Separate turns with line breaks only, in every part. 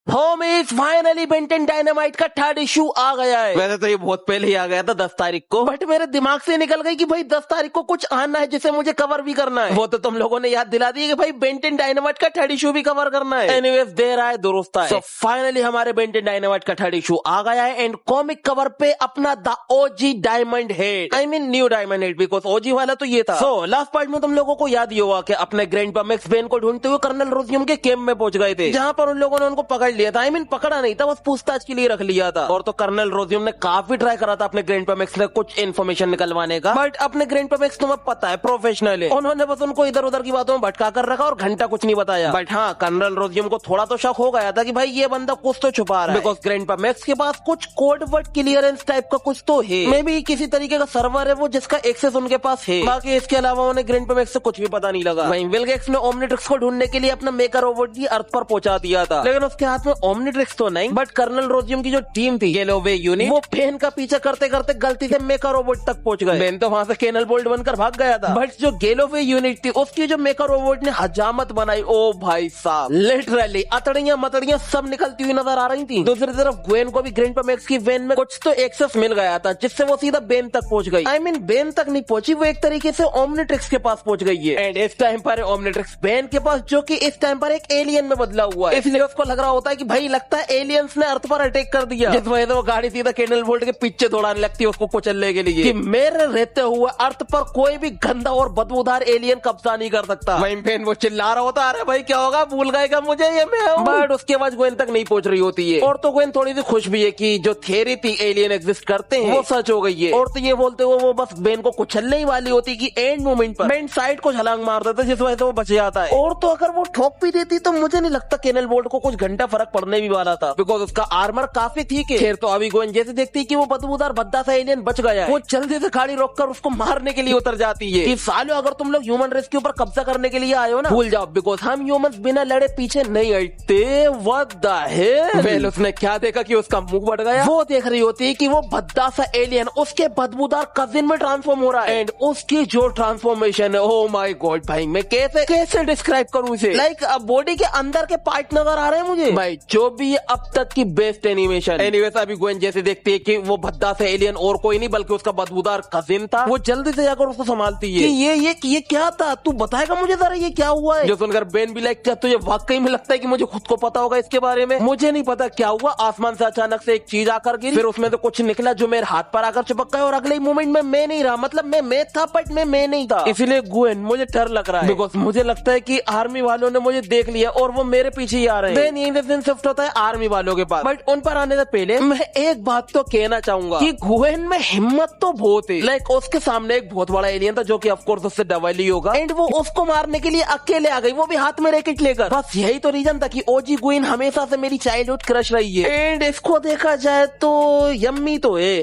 Homies finally Benton dynamite का third issue आ गया है। वैसे तो ये बहुत पहले ही आ गया था 10 तारीख को, बट मेरे दिमाग से निकल गई कि भाई 10 तारीख को कुछ आना है जिसे मुझे कवर भी करना है। वो तो तुम लोगों ने याद दिला दी कि भाई बेंटन डायनामाइट का थर्ड इशू भी कवर करना है। एनीवेज देर आए दुरुस्त आए। फाइनली हमारे बेंटन डायनामाइट का थर्ड इशू आ गया है एंड कॉमिक कवर पे अपना the OG diamond head, I mean new diamond head, because OG वाला तो ये था। सो लास्ट पार्ट में तुम लोगों को याद ही होगा कि अपने ग्रैंडपा मैक्स वेन को ढूंढते हुए कर्नल रोजियम के कैंप में पहुंच गए थे, जहां पर उन लोगों ने उनको पकड़ लिया था। आई मीन पकड़ा नहीं था, बस पूछताछ के लिए रख लिया था। और तो कर्नल रोजियम ने काफी ट्राई करा था अपने ग्रैंडपा मैक्स से कुछ इन्फॉर्मेशन निकलवाने का, बट अपने ग्रैंडपा मैक्स तुम्हें पता है प्रोफेशनल है, उन्होंने बस उनको इधर उधर की बातों में भटका कर रखा और घंटा कुछ नहीं बताया। बट हाँ, कर्नल रोजियम को थोड़ा तो शक हो गया था कि भाई ये बंदा कुछ तो छुपा रहा है, बिकॉज ग्रैंडपा मैक्स के पास कुछ कोड वर्ड क्लियरेंस टाइप का कुछ तो है, मे बी किसी तरीके का सर्वर है वो जिसका एक्सेस उनके पास है। बाकी इसके अलावा उन्हें ग्रैंडपा मैक्स से कुछ भी पता नहीं लगा। वहीं विल गेट्स ने ओमनिट्रिक्स को ढूंढने के लिए अपना मेकर रोबोट की अर्थ पर पहुंचा दिया था, लेकिन उसके हाथ में ओमनिट्रिक्स तो नहीं, बट कर्नल रोजियम की जो टीम थी गेलोवे यूनिट, वो पेन का पीछा करते करते गलती से मेकर रोबोट तक पहुंच गए। बेन तो वहां से कैनल बोल्ट बनकर भाग गया था, बट जो गेलोवे यूनिट थी उसकी जो मेकर रोबोट ने हजामत बनाई, ओ भाई साहब, लिटरली अतड़ियां मतड़ियां सब निकलती हुई नजर आ रही थी। दूसरी तरफ ग्वेन को भी ग्रैंडपा मैक्स की वेन में कुछ तो एक्सेस मिल गया था, जिससे वो सीधा बेन तक पहुंच गई। आई मीन बेन तक नहीं पहुंची, वो एक तरीके से ओमनिट्रिक्स के पास पहुंच गई है। एंड इस टाइम पर ओमनिट्रिक्स बेन के पास, जो कि इस टाइम पर एक एलियन में बदला हुआ है, इसलिए उसको लग रहा होता है कि भाई लगता है एलियंस ने अर्थ पर अटैक कर दिया, जिस वजह से वो गाड़ी सीधा कैनल बोल्ट के पीछे दौड़ाने लगती है उसको कुचलने के लिए कि मेरे रहते हुए अर्थ पर कोई भी गंदा और बदबूदार एलियन कब्जा नहीं कर सकता। वहीं बेन वो चिल्ला रहा होता, अरे भाई क्या होगा, भूल गएगा मुझे, ये मैं हूं। बट उसके बाद ग्वेन तक नहीं पहुंच रही होती है। और तो ग्वेन थोड़ी सी खुश भी है कि जो थियरी थी एलियन एग्जिस्ट करते हैं वो सच हो गई है। और तो ये बोलते हुए वो बस बेन को कुचलने ही वाली होती कि एंड मोमेंट पर बेन साइड को छलांग मार देता, जिस वजह से वो बच जाता है। और तो अगर वो ठोक भी देती तो मुझे नहीं लगता कैनल बोल्ट को कुछ घंटा फर्क पड़ने भी वाला था, बिकॉज उसका आर्मर काफी ठीक है। खैर तो अभी ग्वेन जैसे देखती है कि वो बदबूदार भद्दा सा एलियन बच गया है, वो जल्दी से गाड़ी रोककर उसको मारने के लिए उतर जाती है कि सालों अगर तुम लोग ह्यूमन रेस के ऊपर कब्जा करने के लिए आए हो ना, भूल जाओ, बिकॉज हम ह्यूमंस बिना लड़े पीछे नहीं हटते। What the hell. वेल उसने क्या देखा कि उसका मुंह बढ़ गया। वो देख रही होती है कि वो भद्दा सा एलियन उसके बदबूदार कजिन में ट्रांसफॉर्म हो रहा है, एंड उसकी जो ट्रांसफॉर्मेशन है, ओ माय गॉड भाई, मैं कैसे डिस्क्राइब करूं इसे। लाइक अब बॉडी के अंदर के पार्ट नजर आ रहे हैं मुझे भाई, जो भी अब तक की बेस्ट एनिमेशन। एनीवेज अभी ग्वेन जैसे देखती है कि वो भद्दा से एलियन और कोई नहीं बल्कि उसका बदबूदार कजिन था, वो जल्दी से जाकर उसको संभालती है कि ये क्या था, तू बताएगा मुझे जरा ये क्या हुआ है। जो सुनकर बेन भी लाइक, क्या तुझे वाकई में लगता है कि मुझे खुद को पता होगा इसके बारे में? मुझे नहीं पता क्या हुआ, आसमान से अचानक से एक चीज आकर गिरी, फिर उसमें से कुछ निकला जो मेरे हाथ पर आकर चिपक गया, और अगले मोमेंट में मैं नहीं रहा, मतलब मैं था बट मैं नहीं था। इसलिए ग्वेन मुझे डर लग रहा है, बिकॉज मुझे लगता है कि आर्मी वालों ने मुझे देख लिया और वो मेरे पीछे ही आ रहे हैं। बेन यहीं से शिफ्ट होता है आर्मी वालों के पास, बट उन पर आने से पहले मैं एक बात तो कहना चाहूंगा कि ग्वेन में हिम्मत तो बहुत है। लाइक उसके सामने एक बहुत बड़ा एलियन था जो कि ऑफकोर्स उससे डबल ही होगा, एंड वो उसको मारने के लिए अकेले आ गई, वो भी हाथ में रैकेट लेकर। बस यही तो रीजन था कि ओजी ग्वेन हमेशा से मेरी चाइल्डहुड क्रश रही है, एंड इसको देखा जाए तो यम्मी तो है।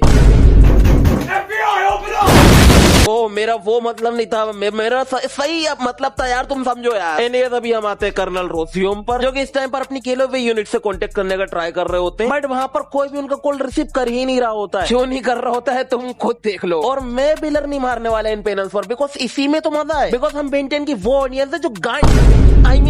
ओ मेरा वो मतलब नहीं था, मेरा सही मतलब था यार, तुम समझो यार। एनीवेज अभी हम आते हैं कर्नल रोजियम पर, जो कि इस टाइम पर अपनी गेलोवे यूनिट से कांटेक्ट करने का ट्राई कर रहे होते हैं, बट वहां पर कोई भी उनका कॉल रिसीव कर ही नहीं रहा होता है। क्यों नहीं कर रहा होता है तुम खुद देख लो। और मैं बिलर नहीं मारने वाला इन पैनल्स पर, बिकॉज इसी में तो मजा है, बिकॉज हम बेंटेन की वो ऑडियंस है जो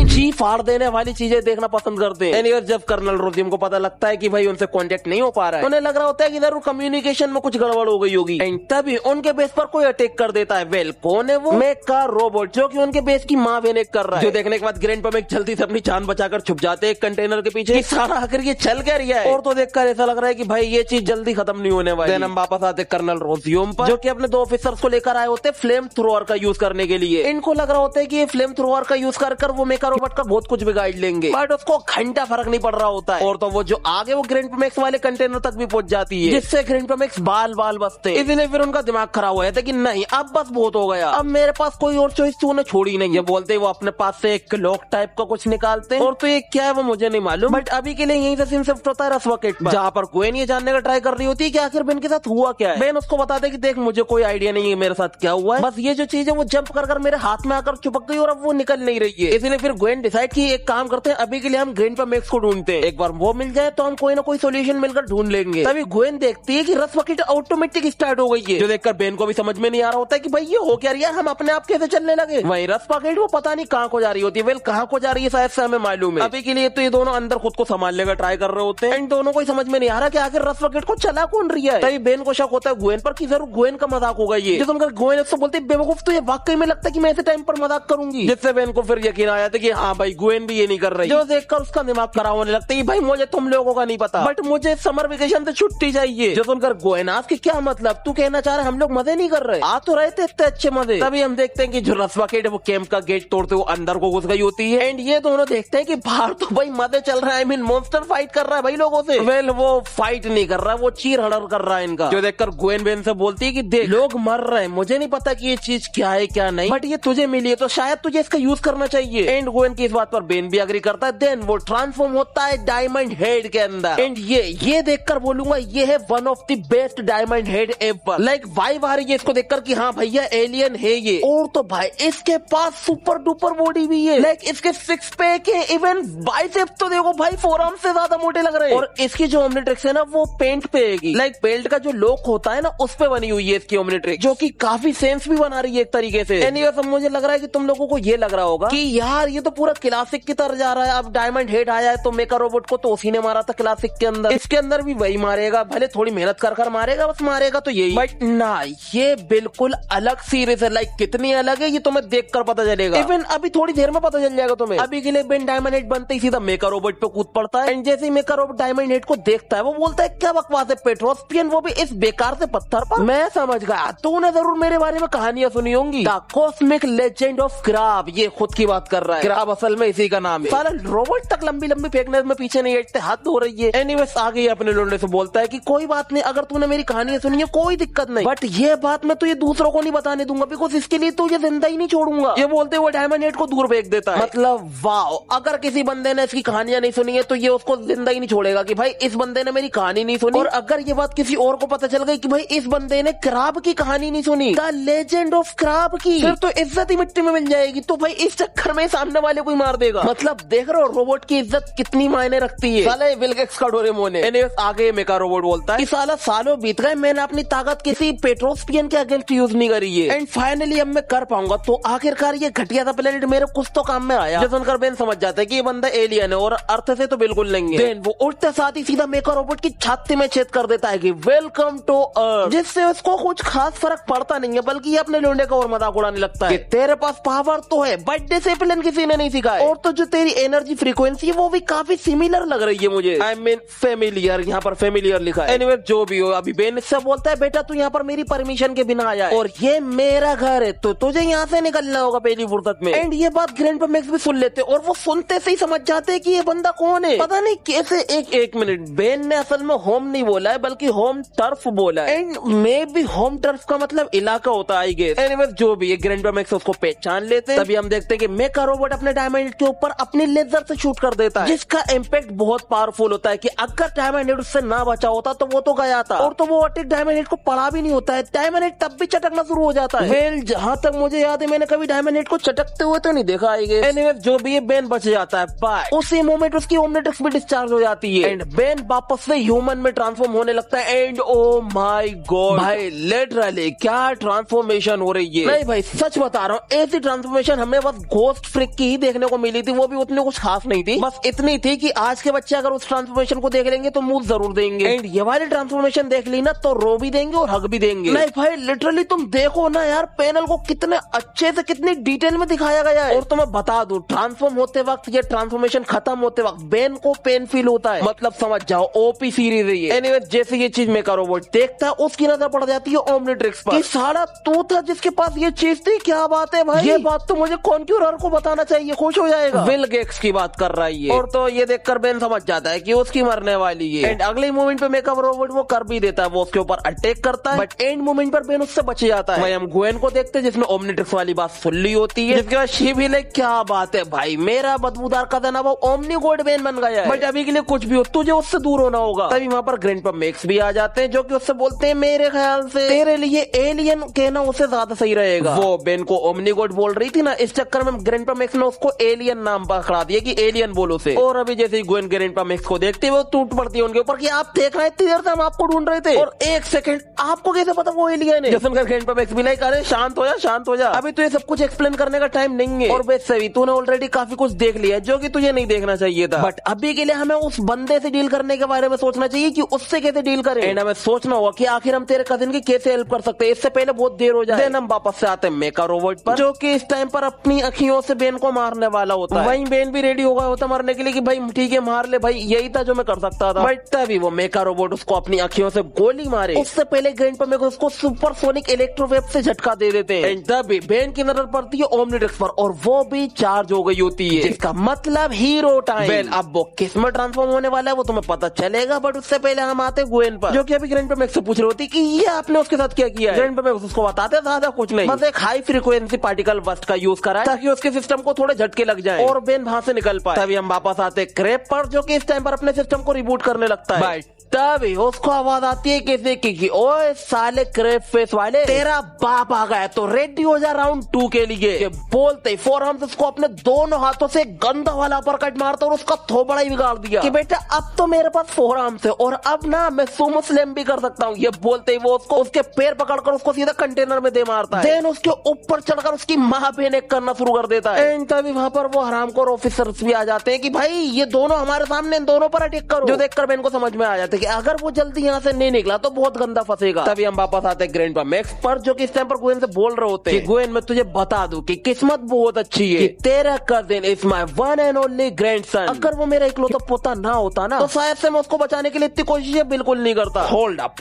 जी फाड़ देने वाली चीजें देखना पसंद करते हैं। एनीवेज जब कर्नल रोजियम को पता लगता है कि भाई उनसे कांटेक्ट नहीं हो पा रहा है, उन्हें लग रहा होता है कि जरूर कम्युनिकेशन में कुछ गड़बड़ हो गई होगी, एंड तभी उनके बेस पर कोई अटैक कर देता है। वेल कौन है वो? मेका रोबोट, जो कि उनके बेस की माँ बहन कर रहा है। जो देखने के बाद ग्रैंडपा मैक्स जल्दी से अपनी जान बचाकर छुप जाते हैं कंटेनर के पीछे। सारा आखिर ये चल क्या रहा है, और तो देखकर ऐसा लग रहा है कि भाई ये चीज जल्दी खत्म नहीं होने वाली। देन हम वापस आते कर्नल रोजियम पर, जो कि अपने 2 ऑफिसर्स को लेकर आए होते फ्लेम थ्रोअर का यूज करने के लिए। इनको लग रहा होता है कि ये फ्लेम थ्रोअर का यूज कर वो मेका रोबोट का बहुत कुछ बिगाड़ लेंगे, बट उसको घंटा फर्क नहीं पड़ रहा होता है। और तो वो जो आगे वो ग्रैंडपा मैक्स वाले कंटेनर तक भी पहुंच जाती है, जिससे ग्रैंडपा मैक्स बाल बसते। इसलिए फिर उनका दिमाग खराब हो जाता है कि नहीं अब बस बहुत हो गया, अब मेरे पास कोई और चॉइस तो उन्हें छोड़ी नहीं है। बोलते वो अपने पास से एक लॉक टाइप का कुछ निकालते हैं, और तो ये क्या है वो मुझे नहीं मालूम, बट अभी के लिए यहीं से सीन शिफ्ट होता है रसवकेट पर, जहाँ पर ग्वेन ये जानने का ट्राई कर रही होती है कि आखिर बेन के साथ हुआ क्या है। बेन उसको बताते कि देख मुझे कोई आइडिया नहीं है मेरे साथ क्या हुआ है, बस ये जो चीज है वो जंप कर मेरे हाथ में आकर चिपक गई और अब वो निकल नहीं रही है। इसलिए फिर ग्वेन डिसाइड की एक काम करते हैं, अभी के लिए हम ग्रैंडपा मैक्स को ढूंढते हैं, एक बार वो मिल जाए तो हम कोई ना कोई सोल्यूशन मिलकर ढूंढ लेंगे। तभी ग्वेन देखती है कि रसवकेट ऑटोमेटिक स्टार्ट हो गई है, जो देखकर बेन को भी समझ में नहीं नहीं आ रहा होता है कि भाई ये हो क्या रही है, हम अपने आप कैसे चलने लगे। वहीं रस्पा गेट वो पता नहीं कहाँ को जा रही होती है। वेल कहाँ को जा रही है शायद से हमें मालूम है। अभी के लिए तो ये दोनों अंदर खुद को संभालने का ट्राई कर रहे होते हैं। इन दोनों को समझ में नहीं आ रहा कि आखिर रस्पा गेट को चला कौन रही है। तभी बेन को शक होता है गुएन पर कि जरूर गुएन का मजाक होगा ये। जो सुनकर गुएन उससे बोलते है बेवकूफ तो ये वाकई में लगता है कि मैं ऐसे टाइम पर मजाक करूंगी, जिससे बेन को फिर यकीन आया था कि हाँ भाई गुएन भी ये नहीं कर रही। जो देखकर उसका दिमाग खराब होने लगता है कि भाई मुझे तुम लोगों का नहीं पता, बट मुझे समर वेकेशन से छुट्टी चाहिए। जो सुनकर गुएन की क्या मतलब, तू कहना चाह रहा हम लोग मजे नहीं कर रहे, आ तो रहे थे इतने अच्छे मजे। तभी हम देखते हैं कि जो रस्पा गेट है वो कैंप का गेट तोड़ते हुए अंदर को घुस गई होती है। एंड ये दोनों देखते हैं कि बाहर तो भाई मजे चल रहा है, आई मीन मॉन्स्टर फाइट कर रहा है भाई लोगों से। वेल वो फाइट नहीं कर रहा है, वो चीर हड़र कर रहा है इनका। जो देखकर गुएन बेन से बोलती है कि देख लोग मर रहे हैं, मुझे नहीं पता कि ये चीज क्या है क्या नहीं, बट ये तुझे मिली है तो शायद तुझे इसका यूज करना चाहिए। एंड गुएन की इस बात पर बेन भी अग्री करता है। देन वो ट्रांसफॉर्म होता है डायमंड हेड के अंदर। एंड ये देखकर बोलूंगा ये है one of the best diamond head ever. Like vibe आ रही है इसको देखकर कि हाँ भैया एलियन है ये। और तो भाई इसके पास सुपर डुपर बॉडी भी है। लाइक इसके सिक्स पैक है, इवन बाइसेप्स तो देखो भाई फोरआर्म से ज्यादा मोटे लग रहे हैं। और इसकी जो ओमनिट्रिक्स है ना वो पेंट पे है। लाइक बेल्ट का जो लॉक होता है ना उस पे बनी हुई है इसकी ओमनिट्रिक्स, जो कि काफी सेंस भी बना रही है एक तरीके से। एनीवे सब मुझे लग रहा है कि तुम लोगों को ये लग रहा होगा कि यार ये तो पूरा क्लासिक की तरह जा रहा है। अब डायमंड हेड आया है तो मेका रोबोट को तो उसी ने मारा था क्लासिक के अंदर, इसके अंदर भी वही मारेगा, भले थोड़ी मेहनत कर मारेगा, बस मारेगा तो यही। बट ना, ये बिल्कुल अलग सीरीज है। लाइक कितनी अलग है ये तुम्हें देखकर पता चलेगा। इवन अभी थोड़ी देर में पता चल जाएगा तुम्हें। अभी के लिए बेन डायमंड हेड बनते ही सीधा मेका रोबोट पे कूद पड़ता है। एंड जैसे ही मेका रोबोट डायमंड हेड को देखता है वो बोलता है क्या बकवास है पेट्रोस्पियन, वो भी इस बेकार से पत्थर पर। मैं समझ गया, तूने जरूर मेरे बारे में कहानियां सुनी होंगी। The cosmic legend of crab, ये खुद की बात कर रहा है। क्राब असल में इसी का नाम है। साला रोबोट तक लंबी लंबी फेंकने में पीछे नहीं हटते, हाथ धो रही है। एनीवेज आगे अपने लोंडे से बोलता है कि कोई बात नहीं, अगर तूने मेरी कहानियां सुनी है कोई दिक्कत नहीं, बट ये बात मैं तुझे दूसरों को नहीं बताने दूंगा, बिकॉज इसके लिए तुझे जिंदा ही नहीं छोड़ूंगा। ये बोलते हुए डायमंड हेड को दूर फेंक देता है। मतलब वाओ, अगर किसी बंदे ने इसकी कहानियां नहीं सुनी है तो ये उसको जिंदा ही नहीं छोड़ेगा कि भाई इस बंदे ने मेरी कहानी नहीं सुनी। और अगर ये बात किसी और को पता चल गई कि भाई इस बंदे ने क्राब की कहानी नहीं सुनी, द लेजेंड ऑफ क्राब की, फिर तो इज्जत ही मिट्टी में मिल जाएगी। तो भाई इस चक्कर में सामने वाले को ही मार देगा। मतलब देख रहे हो रोबोट की इज्जत कितनी मायने रखती है। साला बिल गेट्स का डोरेमोन है। एनीवेज आगे मेका रोबोट बोलता है कि साला सालों बीत गए, मैंने अपनी ताकत किसी पेट्रोस्पियन के अगेंस्ट यूज नहीं करी है, एंड फाइनली अब मैं कर पाऊंगा। तो आखिरकार ये घटिया सा प्लेनेट मेरे कुछ तो काम में आया। जो सुनकर बेन समझ जाता है कि ये बंदा एलियन है और अर्थ से तो बिल्कुल नहीं है। देन वो उठते साथ ही सीधा मेका रोबोट की छाती में छेद कर देता है कि वेलकम टू अर्थ, जिससे उसको कुछ खास फर्क पड़ता नहीं है, बल्कि ये अपने लोंडे का और मजाक उड़ाने लगता है कि तेरे पास पावर तो है बट डिसिप्लिन किसी ने नहीं सिखाया, और तो जो तेरी एनर्जी फ्रीक्वेंसी है वो भी काफी सिमिलर लग रही है मुझे। आई मीन फेमिलियर, यहाँ पर फेमिलियर लिखा है। एनीवे जो भी हो, अभी बेन इससे बोलता है बेटा तू यहाँ पर मेरी परमिशन के बिना आया है और ये मेरा घर है तो तुझे यहाँ से निकलना होगा पहली फुर्सत में। एंड ये बात ग्रैंडपा मैक्स भी सुन लेते और वो सुनते से ही समझ जाते कि ये बंदा कौन है। पता नहीं कैसे एक मिनट, बेन ने असल में होम नहीं बोला है बल्कि होम टर्फ बोला है। And may be home turf का मतलब इलाका होता है आई गेस। एनीवेज जो भी है, ग्रैंडपा मैक्स उसको पहचान लेते हैं। तभी हम देखते हैं कि मेका रोबोट अपने डायमंड के ऊपर अपनी लेजर से शूट कर देता है, जिसका इम्पैक्ट बहुत पावरफुल होता है कि अगर डायमंड हेड उससे ना बचा होता तो वो तो गया था, और तो वो अटैक डायमंड हेड को पड़ा भी नहीं होता है। डायमंड हेड तब भी चटकना शुरू हो जाता है। वेल जहां तक मुझे याद है मैंने कभी डायमंड हेड को चटकते हुए तो नहीं देखा आई गेस। एनीवेज जो भी है, बेन बच जाता है। बाय उसी मोमेंट उसकी ओमनिट्रिक्स भी डिस्चार्ज हो जाती है एंड बेन वापस से ह्यूमन में ट्रांसफॉर्म होने लगता है। एंड ओ माय गॉड भाई, लिटरली क्या ट्रांसफॉर्मेशन हो रही है। नहीं भाई सच बता रहा हूँ, ऐसी ट्रांसफॉर्मेशन हमें बस गोस्ट फ्रिक की ही देखने को मिली थी, वो भी उतनी कुछ खास नहीं थी। बस इतनी थी कि आज के बच्चे अगर उस ट्रांसफॉर्मेशन को देख लेंगे तो मुंह जरूर देंगे। एंड ये वाली ट्रांसफॉर्मेशन देख ली ना तो रो भी देंगे और हग भी देंगे। नहीं भाई लिटरली तुम देखो ना यार, पैनल को कितने अच्छे से कितनी डिटेल में दिखाया गया है। और तो मैं बता दूं, ट्रांसफॉर्म होते वक्त ये ट्रांसफॉर्मेशन खत्म होते वक्त बेन को पेन फील होता है। मतलब समझ जाओ ओपी सीरीज है ये। एनीवे जैसे ये चीज मेका रोबोट देखता है उसकी नजर पड़ जाती है ओमनिट्रिक्स पर कि साला तू था जिसके पास ये चीज थी। क्या बात है भाई, ये बात तो मुझे कॉन्क्यूरर को बताना चाहिए, खुश हो जाएगा। विल गेट्स की बात कर रहा है। और तो ये देखकर बेन समझ जाता है कि उसकी मरने वाली है। एंड अगले मोमेंट पे मेकअप रोबोट वो कर भी देता है, वो उसके ऊपर अटैक करता है, बट एंड मोमेंट पर बेन उससे बच जाता है। हम गुएन को देखते हैं जिसने ओमनिट्रिक्स वाली बात सुन ली होती है, जिसके बाद शी भी लाइक क्या बात है भाई, मेरा बदबूदार कदन अब ओमनी गोड बेन बन गया है, बट अभी के लिए कुछ भी हो तुझे उससे दूर होना होगा। तभी वहाँ पर ग्रैंडपा मैक्स भी आ जाते हैं जो कि उससे बोलते हैं मेरे ख्याल से तेरे लिए एलियन कहना उससे ज्यादा सही रहेगा। वो बेन को ओमनी गोड बोल रही थी ना, इस चक्कर में ग्रैंडपा मैक्स ने उसको एलियन नाम पकड़ा दिया कि एलियन बोलो से। और अभी जैसे ही गुएन ग्रैंडपा मैक्स को देखते वो टूट पड़ती है उनके ऊपर कि आप देख रहे थे, इतनी देर से हम आपको ढूंढ रहे थे और एक सेकंड आपको कैसे पता वो एलियन है। जैसे सुनकर ग्रैंडपा मैक्स भी लाइक अरे शांत हो जा, अभी तो ये सब कुछ एक्सप्लेन करने का टाइम नहीं है, और वैसे भी तूने ऑलरेडी काफी कुछ देख लिया जो कि तुझे नहीं देखना चाहिए था। बट अभी के लिए हमें उस बंदे से डील करने के बारे में सोचना चाहिए कि उससे कैसे डील करें, एंड हमें सोचना होगा कि आखिर हम तेरे कजिन की कैसे हेल्प कर सकते हैं, इससे पहले बहुत देर हो जाए। हम वापस से आते हैं मेका रोबोट पर, जो कि इस टाइम पर अपनी अखियों से बेन को मारने वाला होता है। वहीं बेन भी रेडी हो गया होता मरने के लिए कि भाई ठीक है मार ले भाई, यही था जो मैं कर सकता था। बट तभी वो मेका रोबोट उसको अपनी अखियों से गोली मारे उससे पहले ग्रैंडपा मैक्स उसको सुपरसोनिक इलेक्ट्रोवेव से झटका दे देते हैं। एंड तभी बेन की नजर पड़ती है ओमनिट्रिक्स पर, और वो भी चार्ज हो गई होती है, जिसका मतलब हीरो टाइम। वेल अब वो किस में ट्रांसफॉर्म होने वाला है वो तुम्हें पता चलेगा, बट उससे पहले हम आते ग्वेन पर, जो कि अभी ग्रैंडपा मैक्स से पूछ रही होती कि ये आपने उसके साथ क्या किया है। ग्रैंडपा मैक्स उसको बताते ज्यादा कुछ नहीं, बस एक हाई फ्रीक्वेंसी पार्टिकल बस्ट का यूज करा ताकि उसके सिस्टम को थोड़े झटके लग जाए और बेन वहां से निकल पाए। तभी हम वापस आते क्रेप पर, जो कि इस टाइम पर अपने सिस्टम को रिबूट करने लगता है। तभी उसको आवाज आती है किसी की ओए साले क्रेप फेस वाले, तेरा बाप आ गया तो रेडी हो जा राउंड 2 के लिए। बोलते ही फोरआर्म से उसको अपने दोनों हाथों से गंदा वाला अपरकट मारता और उसका थोबड़ा ही बिगाड़ दिया कि बेटा अब तो मेरे पास फोरआर्म से और अब ना मैं सुमो स्लैम भी कर सकता हूँ। ये बोलते ही वो उसको उसके पैर पकड़कर उसको सीधा कंटेनर में दे मारता है, देन उसके ऊपर चढ़कर उसकी माँ बहन एक करना शुरू कर देता है। एंड तभी वहाँ पर वो हरामखोर ऑफिसर्स भी आ जाते हैं कि भाई ये दोनों हमारे सामने, इन दोनों पर अटैक करो, जो देखकर बेन को समझ में आ जाता है कि अगर वो जल्दी यहाँ से नहीं निकला तो बहुत गंदा फंसेगा। तभी हम वापस आते हैं ग्रैंडपा मैक्स पर, जो कि इस टाइम पर ग्वेन से बोल रहे होते हैं कि ग्वेन मैं तुझे बता दूं कि किस्मत बहुत अच्छी है कि तेरा cousin is my one and only grandson. अगर वो मेरा इकलौता पोता ना होता ना तो शायद से मैं उसको बचाने के लिए इतनी कोशिशें बिल्कुल नहीं करता। होल्ड अप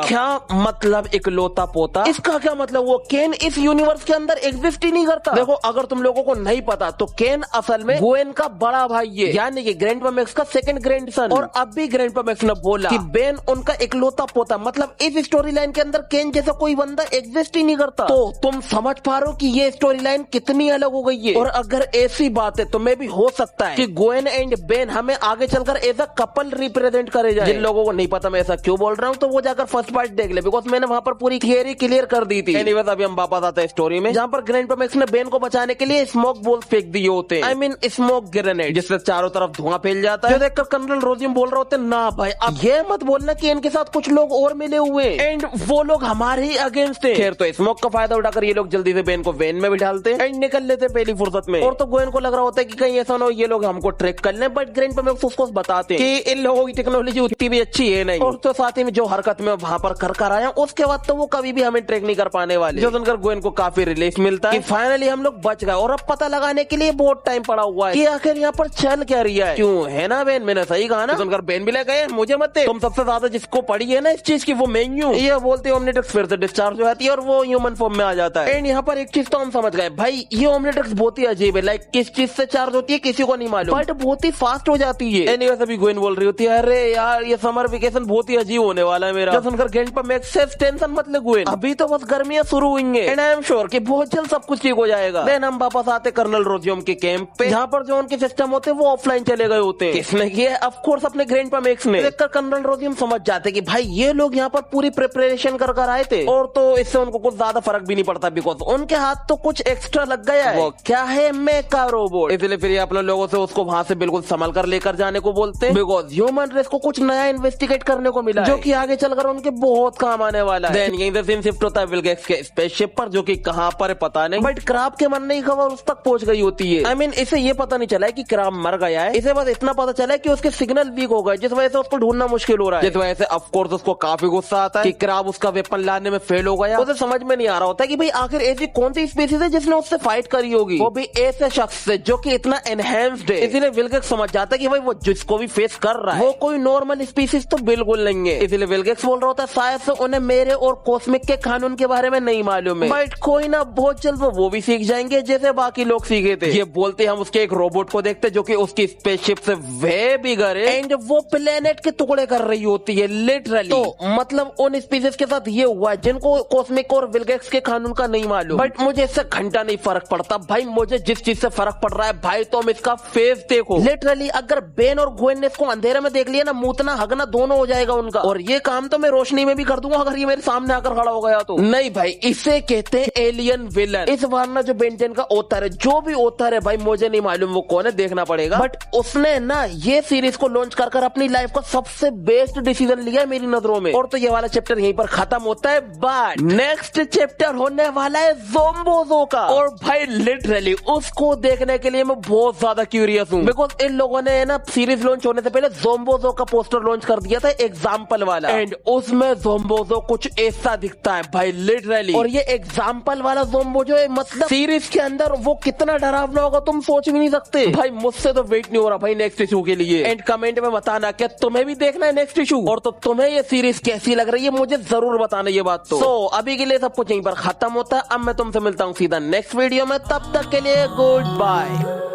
क्या मतलब इकलौता पोता? इसका क्या मतलब वो केन इस यूनिवर्स के अंदर एग्जिस्ट ही नहीं करता? देखो अगर तुम लोगों को नहीं पता तो केन असल में ग्वेन का बड़ा भाई है, यानी कि ग्रैंडपा मैक्स का सेकंड ग्रैंडसन। और अब भी ग्रैंडपा मैक्स ने बोला कि बेन उनका इकलौता पोता, मतलब इस स्टोरी लाइन के अंदर केन जैसा कोई बंदा एग्जिस्ट ही नहीं करता। तो तुम समझ पा रहे हो कि ये स्टोरी लाइन कितनी अलग हो गई है। और अगर ऐसी बात है तो मे भी हो सकता है कि ग्वेन एंड बेन हमें आगे चलकर एज अ कपल रिप्रेजेंट करे जाए। जिन लोगों को नहीं पता मैं ऐसा क्यों बोल रहा हूँ तो वो जाकर फर्स्ट पार्ट देख ले, बिकॉज मैंने वहाँ पर पूरी थियरी क्लियर कर दी थी। एनीवेज अभी हम वापस आते हैं स्टोरी में, जहाँ पर ग्रैंडपा मैक्स ने बेन को बचाने के लिए स्मोक बॉल्स फेंक दिए होते हैं, आई मीन स्मोक ग्रेनेड, जिससे चारों तरफ धुआं फैल जाता है। जो देखकर कर्नल रोजियम बोल रहे होते ना भाई अब ये मत बोलना कि इनके साथ कुछ लोग और मिले हुए एंड वो लोग हमारे ही अगेंस्ट थे। खैर तो स्मोक का फायदा उठाकर ये लोग जल्दी से बेन को वेन में बिठालते एंड निकल लेते पहली फुर्सत में। और तो गोयन को लग रहा होता है कि कहीं ऐसा ना हो ये लोग हमको ट्रैक कर लें, बट ग्रैंडपा मैक्स उसको बताते कि इन लोगों की टेक्नोलॉजी उतनी भी अच्छी है नहीं, और तो साथ ही में जो हरकत में वहाँ पर कर आया उसके बाद तो वो कभी भी हमें ट्रैक नहीं कर पाने वाले। जो सुनकर गोयन को काफी रिलीफ मिलता है कि फाइनली हम लोग बच गए। और अब पता लगाने के लिए बहुत टाइम पड़ा हुआ है कि आखिर यहाँ पर चल क्या रही है, क्यों है ना बेन, मैंने सही कहा ना। सुनकर बेन भी ले गए मुझे मत दे, तुम सबसे ज्यादा जिसको पड़ी है ना इस चीज की वो मेन्यू, ये बोलते ओमनिट्रिक्स फिर से डिस्चार्ज हो जाती है और वो ह्यूमन फॉर्म में आ जाता है। एंड यहाँ पर एक चीज तो हम समझ गए भाई, ये ओमनिट्रिक्स बहुत ही अजीब है, लाइक किस चीज से चार्ज होती है किसी को नहीं मालूम, बट बहुत ही फास्ट हो जाती है। एनीवेज अभी गोयन बोल रही होती है अरे यार ये समर वेकेशन बहुत ही अजीब होने वाला है मेरा। सुनकर ग्रैंडपा मैक्स से टेंशन मत ले गोयन, अभी तो बस गर्मियां शुरू हुई हैं एंड आई एम श्योर कि बहुत जल्द सब कुछ ठीक हो जाएगा। देन हम वापस आते कर्नल रोजियम के कैंप पे, जहाँ पर जो उनके सिस्टम होते हैं वो ऑफलाइन चले गए होते हैं। किसने किया? ऑफ कोर्स अपने ग्रैंडपा मैक्स ने। देखकर कर्नल रोजियम समझ जाते कि भाई ये लोग यहाँ पर पूरी प्रिपरेशन कर आए थे, और तो इससे उनको कुछ ज्यादा फर्क भी नहीं पड़ता बिकॉज उनके हाथ तो कुछ एक्स्ट्रा लग गया है। वो क्या है? मेका रोबोट। इसलिए फिर अपने लोगों से उसको वहाँ से बिल्कुल संभल कर लेकर जाने को बोलते हैं, बिकॉज ह्यूमन रेस को कुछ नया इन्वेस्टिगेट करने को मिला जो कि आगे चलकर उनके बहुत काम आने वाला है। देन यहीं से सीन शिफ्ट होता है विल गेट्स के स्पेसशिप पर, जो कि कहाँ पर है पता नहीं, बट क्राब के मरने की खबर उस तक पहुंच गई होती है। आई मीन इसे ये पता नहीं चला है कि क्राब मर गया है, इसे बस इतना पता चला है कि उसके सिग्नल वीक हो गए, जिस वजह से उसको ढूंढना मुश्किल हो रहा है। जिस वजह से ऑफ कोर्स उसको काफी गुस्सा आता है कि क्राब उसका वेपन लाने में फेल हो गया। उसे समझ में नहीं आ रहा होता कि भाई आखिर ऐसी कौन सी स्पीसीज है जिसने उससे फाइट करी होगी, वो भी ऐसे शख्स से जो कि इतना एनहेंस्ड है। इसीलिए विल गेट्स समझ जाता है कि भाई वो जिसको भी फेस कर रहा है वो कोई नॉर्मल स्पीसीज तो बिल्कुल नहीं है। इसीलिए विल गेट्स बोल रहा होता है शायद से उन्हें मेरे और कॉस्मिक के कानून के बारे में नहीं मालूम है, बट कोई ना बहुत जल्द वो भी सीख जाएंगे जैसे बाकी लोग सीखे थे। ये बोलते हम उसके एक रोबोट को देखते जो कि उसकी स्पेसशिप से वे बिगड़ एंड वो प्लेनेट के टुकड़े कर रही होती है लिटरली। तो मतलब उन स्पीसीज के साथ ये हुआ जिनको कॉस्मिक और विल गेट्स के कानून का नहीं मालूम, बट मुझे इससे घंटा नहीं फर्क पड़ता भाई। मुझे जिस चीज से फर्क पड़ रहा है भाई तुम इसका फेस देखो। लिटरली अगर बेन और ग्वेन ने इसको अंधेरे में देख लिया ना, मूतना हगना दोनों हो जाएगा उनका, और ये काम तो मैं रोशनी में भी कर दूंगा अगर ये मेरे सामने आकर खड़ा हो गया तो। नहीं भाई इसे कहते हैं एलियन विलन। इस वारना जो बेंटेन का ऑथर है, जो भी ऑथर है भाई मुझे नहीं मालूम वो कौन है, देखना पड़ेगा, बट उसने ना ये सीरीज को लॉन्च कर अपनी लाइफ का सबसे सबसे बेस्ट डिसीजन लिया मेरी नजरों में। और तो ये वाला चैप्टर यहीं पर खत्म होता है, बट नेक्स्ट चैप्टर होने वाला है ज़ोम्बोज़ो का। और भाई लिटरली उसको देखने के लिए मैं बहुत ज्यादा क्यूरियस हूँ, बिकॉज इन लोगों ने ना सीरीज लॉन्च होने से पहले ज़ोम्बोज़ो का पोस्टर लॉन्च कर दिया था, एग्जाम्पल वाला, एंड उसमें ज़ोम्बोज़ो कुछ ऐसा दिखता है भाई लिटरली। और ये एग्जाम्पल वाला ज़ोम्बोज़ो है, मतलब सीरीज के अंदर वो कितना डरावना होगा तुम सोच भी नहीं सकते भाई। मुझसे तो वेट नहीं हो रहा भाई नेक्स्ट इशू के लिए। एंड कमेंट में बताना क्या तुम्हें भी देखना है नेक्स्ट इशू, और तो तुम्हें ये सीरीज कैसी लग रही है मुझे जरूर बताना ये बात। तो अभी के लिए सब कुछ यहीं पर खत्म होता है। अब मैं तुमसे मिलता हूँ सीधा नेक्स्ट वीडियो में, तब तक के लिए गुड बाय।